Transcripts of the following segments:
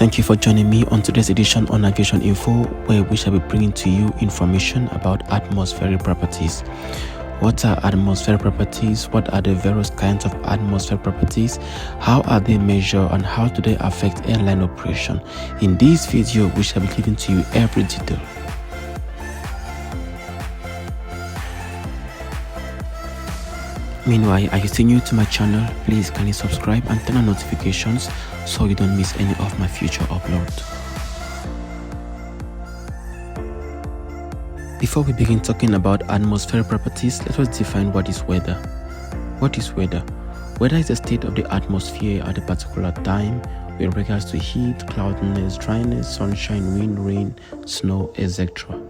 Thank you for joining me on today's edition on Aviation Info, where we shall be bringing to you information about atmospheric properties. What are atmospheric properties? What are the various kinds of atmospheric properties? How are they measured and how do they affect airline operation? In this video, we shall be giving to you every detail. Meanwhile, are you still new to my channel? Please kindly subscribe and turn on notifications so you don't miss any of my future uploads. Before we begin talking about atmospheric properties, let us define what is weather. What is weather? Weather is the state of the atmosphere at a particular time with regards to heat, cloudiness, dryness, sunshine, wind, rain, snow, etc.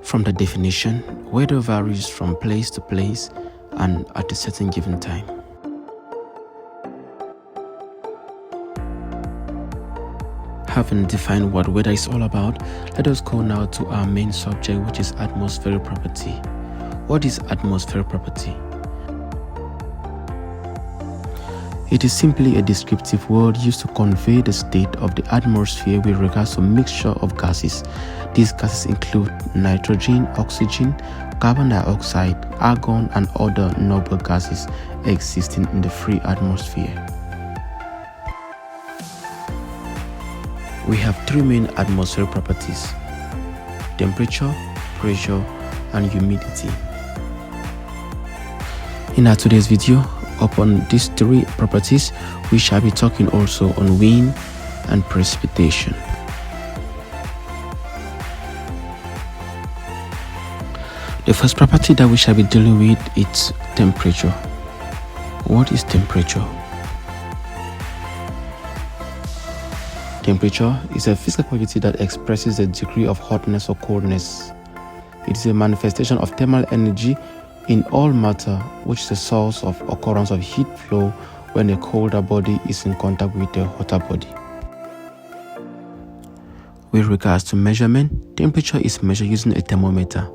From the definition, weather varies from place to place and at a certain given time. Having defined what weather is all about, let us go now to our main subject, which is atmospheric property. What is atmospheric property? It is simply a descriptive word used to convey the state of the atmosphere with regards to mixture of gases. These gases include nitrogen, oxygen, carbon dioxide, argon, and other noble gases existing in the free atmosphere. We have three main atmospheric properties: temperature, pressure, and humidity. In our today's video, upon these three properties, we shall be talking also on wind and precipitation. The first property that we shall be dealing with is temperature. What is temperature? Temperature is a physical quality that expresses the degree of hotness or coldness. It is a manifestation of thermal energy in all matter, which is the source of occurrence of heat flow when a colder body is in contact with a hotter body. With regards to measurement, temperature is measured using a thermometer.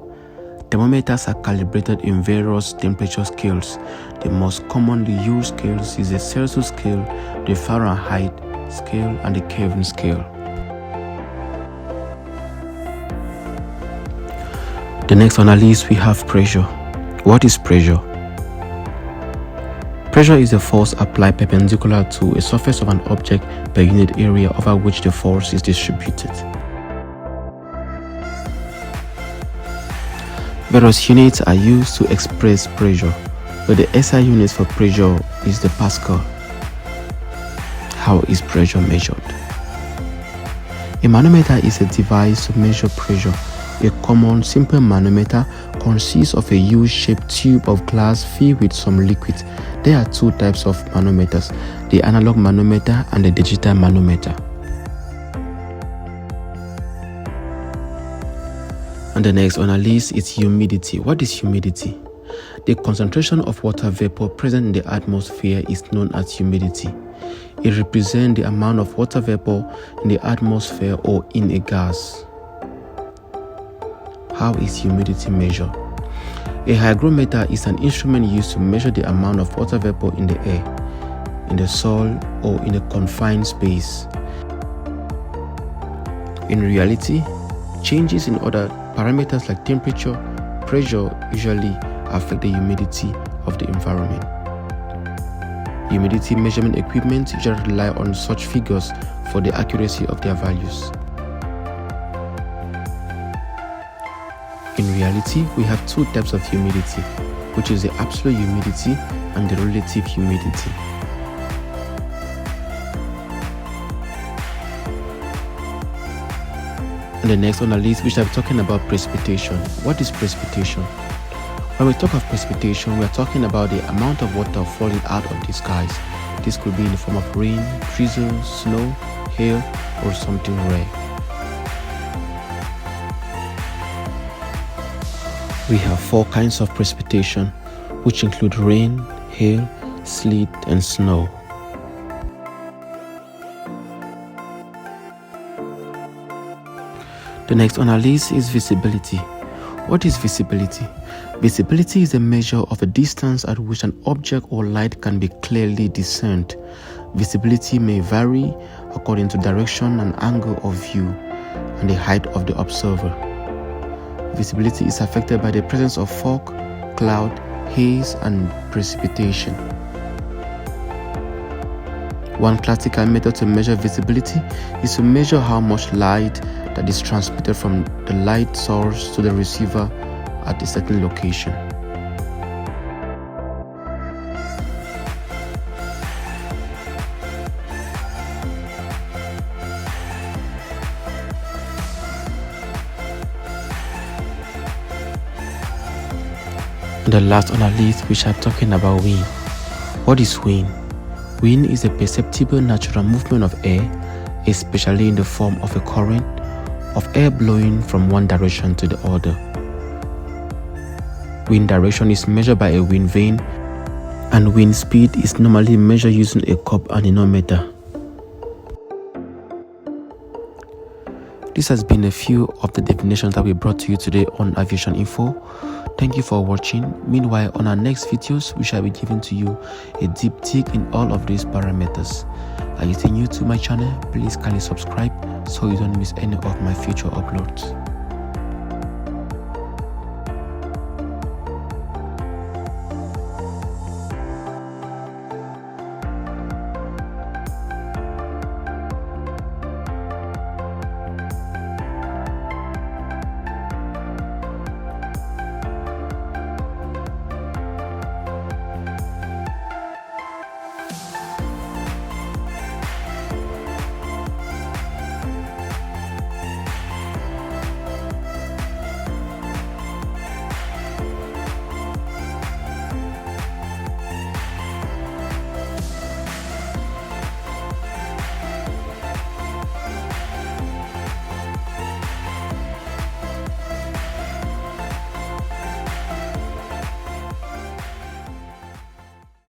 Thermometers are calibrated in various temperature scales. The most commonly used scales is the Celsius scale, the Fahrenheit scale, and the Kelvin scale. The next on our list, we have pressure. What is pressure? Pressure is the force applied perpendicular to a surface of an object per unit area over which the force is distributed. Various units are used to express pressure, but the SI unit for pressure is the Pascal. How is pressure measured? A manometer is a device to measure pressure. A common simple manometer consists of a U-shaped tube of glass filled with some liquid. There are two types of manometers, the analog manometer and the digital manometer. And the next on our list is humidity. What is humidity? The concentration of water vapor present in the atmosphere is known as humidity. It represents the amount of water vapor in the atmosphere or in a gas. How is humidity measured? A hygrometer is an instrument used to measure the amount of water vapor in the air, in the soil, or in a confined space. In reality, changes in other parameters like temperature, pressure usually affect the humidity of the environment. Humidity measurement equipment usually rely on such figures for the accuracy of their values. In reality, we have two types of humidity, which is the absolute humidity and the relative humidity. And the next on the list, we shall be talking about precipitation. What is precipitation? When we talk of precipitation, we are talking about the amount of water falling out of the skies. This could be in the form of rain, drizzle, snow, hail, or something rare. We have four kinds of precipitation, which include rain, hail, sleet, and snow. The next on our list is visibility. What is visibility? Visibility is a measure of the distance at which an object or light can be clearly discerned. Visibility may vary according to direction and angle of view and the height of the observer. Visibility is affected by the presence of fog, cloud, haze, and precipitation. One classical method to measure visibility is to measure how much light that is transmitted from the light source to the receiver at a certain location. And the last on our list, which I'm talking about wind. What is wind? Wind is a perceptible natural movement of air, especially in the form of a current of air blowing from one direction to the other. Wind direction is measured by a wind vane, and wind speed is normally measured using a cup anemometer. This has been a few of the definitions that we brought to you today on Aviation Info. Thank you for watching. Meanwhile, on our next videos, we shall be giving to you a deep dig in all of these parameters. Are you new to my channel? Please kindly subscribe so you don't miss any of my future uploads.